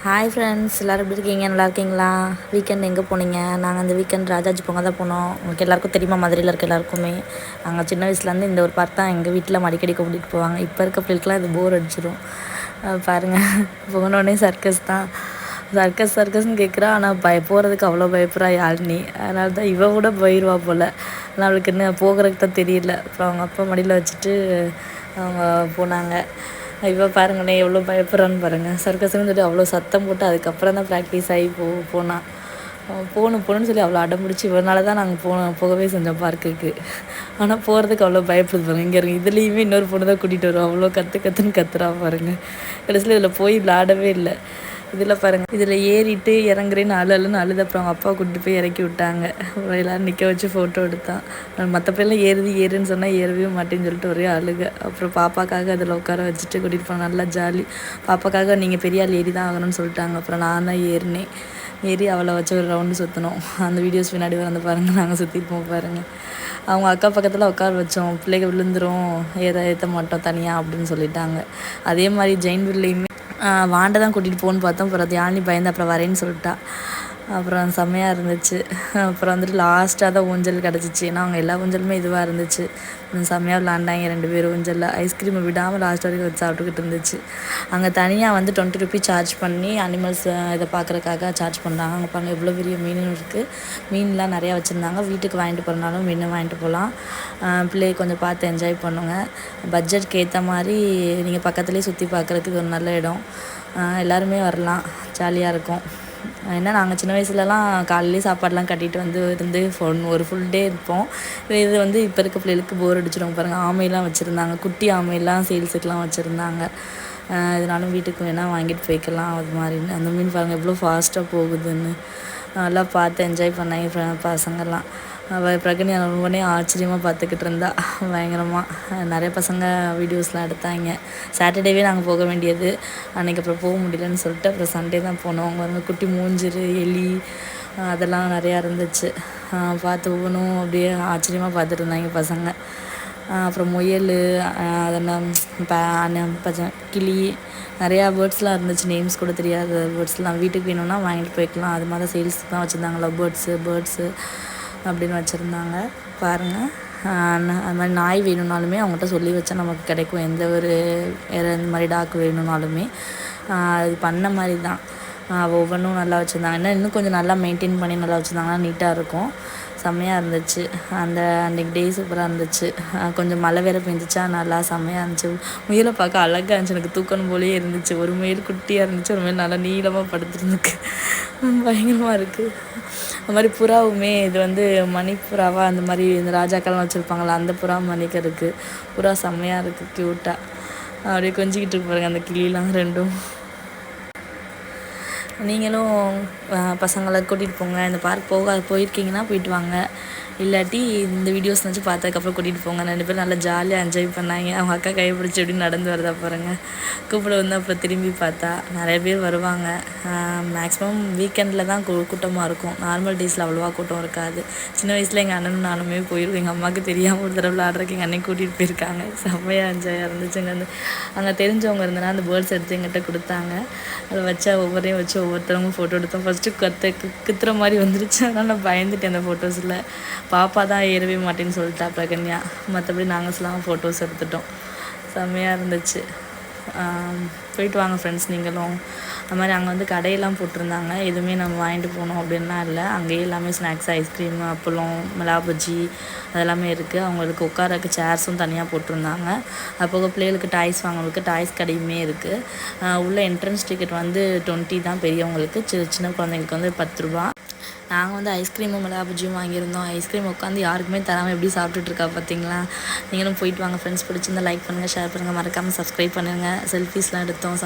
Hi friends, எல்லோரும் எப்படி இருக்கீங்க? நல்லா இருக்கீங்களா? வீக்கெண்ட் எங்கே போனீங்க? நாங்கள் இந்த வீக்கெண்ட் ராஜாஜி பொங்க தான் போனோம். உங்களுக்கு எல்லாருக்கும் தெரியுமா? மதுரையில் இருக்க எல்லாருக்குமே நாங்கள் சின்ன வயசுலேருந்து இந்த ஒரு பார்க் தான் எங்கள் வீட்டில் அடிக்கடி கூட்டிகிட்டு போவாங்க. இப்போ இருக்க பிள்ளைகளுக்குலாம் இது போர் அடிச்சிடும். பாருங்கள், போனோடனே சர்க்கஸ் தான். சர்க்கஸ்ன்னு கேட்குறா, ஆனால் போகிறதுக்கு அவ்வளோ பயப்படுறா யாழினி. அதனால தான் இவ கூட போயிடுவா போல். ஆனால் அவளுக்கு என்ன போகிறதுக்கு தான் தெரியல. அப்புறம் அவங்க அப்பா மடியில் வச்சுட்டு அவங்க போனாங்க. இப்போ பாருங்களேன் எவ்வளோ பயப்படுறான்னு பாருங்கள். சர்க்கஸ்ன்னு சொல்லி அவ்வளோ சத்தம் போட்டு அதுக்கப்புறம் தான் ப்ராக்டிஸ் ஆகி போனான். போகணுன்னு சொல்லி அவ்வளோ அடம் பிடிச்சி இவனால தான் நாங்கள் போகவே செஞ்சோம் பார்க்குக்கு. ஆனால் போகிறதுக்கு அவ்வளோ பயப்படுது பாருங்க. இங்கே இருக்கு இதுலேயுமே இன்னொரு பொண்ணு தான் கூட்டிகிட்டு வரும். அவ்வளோ கற்றுன்னு கத்துறா பாருங்கள். கடைசியில் இதில் போய் விளாடவே இல்லை. இதில் பாருங்கள், இதில் ஏறிட்டு இறங்குறேன்னு அழுன்னு அழுது. அப்புறம் அவங்க அப்பா கூட்டிகிட்டு போய் இறக்கி விட்டாங்க. அப்புறம் எல்லோரும் நிற்க வச்சு ஃபோட்டோ எடுத்தான். மற்ற பேர்லாம் ஏறுன்னு சொன்னால் ஏறவே மாட்டேன்னு சொல்லிட்டு ஒரே அழுக. அப்புறம் பாப்பாக்காக அதில் உட்கார வச்சுட்டு கூட்டிகிட்டு போனேன். நல்லா ஜாலி. பாப்பாக்காக நீங்கள் பெரிய ஆள் ஏறி தான் ஆகணும்னு சொல்லிட்டாங்க. அப்புறம் நான் தான் ஏறி அவளை வச்சு ஒரு ரவுண்டு சுற்றணும். அந்த வீடியோஸ் பின்னாடி வந்து பாருங்கள், நாங்கள் சுற்றிருப்போம் பாருங்கள். அவங்க அக்கா பக்கத்தில் உட்கார வச்சோம். பிள்ளைகள் விழுந்துரும், ஏற்ற மாட்டோம் தனியாக அப்படின்னு சொல்லிட்டாங்க. அதே மாதிரி ஜெயின்வில்லையுமே வாண்டை தான் கூட்டிகிட்டு போகணுன்னு பார்த்தோம். அப்புறம் யாழினி பயந்து அப்புறம் வரேன்னு சொல்லிட்டா. அப்புறம் செம்மையாக இருந்துச்சு. அப்புறம் வந்துட்டு லாஸ்ட்டாக தான் ஊஞ்சல் கிடச்சிச்சு. ஏன்னா அவங்க எல்லா ஊஞ்சலுமே இதுவாக இருந்துச்சு. செம்மையாக விளாண்டாங்க 2 பேரும் ஊஞ்சலில். ஐஸ்கிரீமை விடாமல் லாஸ்ட் வரைக்கும் வச்சு சாப்பிட்டுக்கிட்டு இருந்துச்சு. அங்கே தனியாக வந்து 20 ரூபீஸ் சார்ஜ் பண்ணி அனிமல்ஸ் இதை பார்க்குறக்காக சார்ஜ் பண்ணுறாங்க. அங்கே பாருங்கள் எவ்வளோ பெரிய மீன் இருக்குது. மீன்லாம் நிறையா வச்சுருந்தாங்க. வீட்டுக்கு வாங்கிட்டு போகிறனாலும் மீன் வாங்கிட்டு போகலாம். பிள்ளையை கொஞ்சம் பார்த்து என்ஜாய் பண்ணுங்க. பட்ஜெட்க்கு ஏற்ற மாதிரி நீங்கள் பக்கத்துலேயே சுற்றி பார்க்குறதுக்கு ஒரு நல்ல இடம். எல்லாருமே வரலாம், ஜாலியாக இருக்கும். ஏன்னா நாங்கள் சின்ன வயசுலலாம் காலையிலேயே சாப்பாடெலாம் கட்டிட்டு இருந்து ஒரு ஃபுல் டே இருப்போம். இது வந்து இப்போ இருக்க பிள்ளைகளுக்கு போர் அடிச்சிடும் பாருங்கள். ஆமையெல்லாம் வச்சுருந்தாங்க, குட்டி ஆமையெல்லாம் சேல்ஸுக்கெலாம் வச்சுருந்தாங்க. இதனாலும் வீட்டுக்கு வேணால் வாங்கிட்டு போய்க்கலாம். அது மாதிரின்னு அந்த மீன் பாருங்கள் எவ்வளோ ஃபாஸ்ட்டாக போகுதுன்னு. நல்லா பார்த்து என்ஜாய் பண்ணாங்க பசங்கள்லாம். பிரகன்யா ரொம்பனே ஆச்சரியமாக பார்த்துக்கிட்டு இருந்தா. பயங்கரமாக நிறைய பசங்க வீடியோஸ்லாம் எடுத்தாங்க. சாட்டர்டேவே நாங்கள் போக வேண்டியது. அன்றைக்கி அப்புறம் போக முடியலன்னு சொல்லிட்டு அப்புறம் சண்டே தான் போனோம். அவங்க வந்து குட்டி மூஞ்சிரு, எலி அதெல்லாம் நிறையா இருந்துச்சு. பார்த்து ஒவ்வொன்றும் அப்படியே ஆச்சரியமாக பார்த்துட்டு இருந்தாங்க பசங்க. அப்புறம் முயல், அதெல்லாம் கிளி, நிறையா பேர்ட்ஸ்லாம் இருந்துச்சு. நேம்ஸ் கூட தெரியாத பேர்ட்ஸ்லாம். வீட்டுக்கு வேணும்னா வாங்கிட்டு போய்க்கலாம். அது மாதிரி சேல்ஸுக்கு தான் வச்சுருந்தாங்க. லவ் பேர்ட்ஸு அப்படின்னு வச்சுருந்தாங்க பாருங்கள். அது மாதிரி நாய் வேணும்னாலுமே அவங்ககிட்ட சொல்லி வச்சா நமக்கு கிடைக்கும். எந்த ஒரு இந்த மாதிரி டாக் வேணும்னாலுமே அது பண்ண மாதிரி தான். ஒவ்வொன்றும் நல்லா வச்சுருந்தாங்க. இன்னும் கொஞ்சம் நல்லா மெயின்டைன் பண்ணி நல்லா வச்சுருந்தாங்கன்னா நீட்டாக இருக்கும். செம்மையாக இருந்துச்சு. அன்றைக்கி டே சூப்பராக இருந்துச்சு. கொஞ்சம் மழை வேறு பெஞ்சிச்சா, நல்லா செம்மையாக இருந்துச்சு. முயலை பார்க்க அழகாக இருந்துச்சு. எனக்கு தூக்கணும் போலேயே இருந்துச்சு. ஒரு முயல் குட்டியாக இருந்துச்சு, ஒரு முயல் நல்லா நீளமாக படுத்துருந்துருக்கு. பயங்கரமாக இருக்குது. அது மாதிரி புறாவுமே இது வந்து மணிப்புறாவா அந்த மாதிரி இந்த ராஜாக்கள்லாம் வச்சுருப்பாங்களா, அந்த புறா மணிக்கு இருக்குது. புறா செம்மையாக இருக்குது, க்யூட்டாக அப்படியே கொஞ்சிக்கிட்டு இருக்கு பாருங்க அந்த கிளிலாம் ரெண்டும். நீங்களும் பசங்களை கூட்டிகிட்டு போங்க. இந்த பார்க் போயிருக்கீங்கன்னா போயிட்டு வாங்க. இல்லாட்டி இந்த வீடியோஸ் வச்சு பார்த்ததுக்கப்புறம் கூட்டிகிட்டு போங்க. 2 பேரும் நல்லா ஜாலியாக என்ஜாய் பண்ணாங்க. அவங்க அக்கா கையை பிடிச்சி எப்படி நடந்து வரதா பாருங்கள். கூப்பிட வந்து அப்புறம் திரும்பி பார்த்தா நிறைய பேர் வருவாங்க. மேக்ஸிமம் வீக்கெண்டில் தான் கூட்டமாக இருக்கும். நார்மல் டேஸில் அவ்வளோவா கூட்டம் இருக்காது. சின்ன வயசில் எங்கள் அண்ணனும் நானுமே போயிருக்கோம். எங்கள் அம்மாவுக்கு தெரியாமல் ஒரு தடவை விளாட்றதுக்கு எங்கள் அண்ணன் கூட்டிகிட்டு போயிருக்காங்க. செம்மையாக என்ஜாயாக இருந்துச்சுங்க. அங்கே தெரிஞ்சவங்க இருந்தனா அந்த பேர்ட்ஸ் எடுத்து எங்கிட்ட கொடுத்தாங்க. அதை வச்சு ஒவ்வொருத்தையும் வச்சு ஒவ்வொருத்தவங்க ஃபோட்டோ எடுத்தோம். ஃபஸ்ட்டு குத்துற மாதிரி வந்துருச்சு. அதனால் நான் பயந்துட்டேன் அந்த ஃபோட்டோஸில். பாப்பா தான் ஏறவே மாட்டேன்னு சொல்லிட்டா பிரகன்யா. மற்றபடி நாங்கள் எல்லாம் ஃபோட்டோஸ் எடுத்துட்டோம். செம்மையாக இருந்துச்சு. போயிட்டு வாங்க ஃப்ரெண்ட்ஸ் நீங்களும். அது மாதிரி அங்கே வந்து கடையெல்லாம் போட்டிருந்தாங்க. எதுவுமே நம்ம வாங்கிட்டு போகணும் அப்படின்லாம் இல்லை. அங்கேயே எல்லாமே ஸ்நாக்ஸ், ஐஸ்கிரீம், அப்பளம், மிளகா பஜ்ஜி அதெல்லாமே இருக்குது. அவங்களுக்கு உட்காரக்கு சேர்ஸும் தனியாக போட்டிருந்தாங்க. அப்போது பிள்ளைகளுக்கு டாய்ஸ் வாங்குறதுக்கு டாய்ஸ் கடையுமே இருக்குது. உள்ள என்ட்ரன்ஸ் டிக்கெட் வந்து 20 தான் பெரியவங்களுக்கு. சின்ன குழந்தைங்களுக்கு வந்து 10 ரூபா. நாங்கள் வந்து ஐஸ்கிரீமும் மிளகா பஜ்ஜியும் வாங்கியிருந்தோம். ஐஸ்கிரீம் உட்காந்து யாருக்குமே தராமல் எப்படி சாப்பிட்டுட்ருக்கா பார்த்தீங்களா. நீங்களும் போயிட்டு வாங்க ஃப்ரெண்ட்ஸ். பிடிச்சிருந்தா லைக் பண்ணுங்கள், ஷேர் பண்ணுங்கள், மறக்காமல் சப்ஸ்கிரைப் பண்ணுங்கள். செல்ஃபீஸ்லாம் எடுத்தோம்.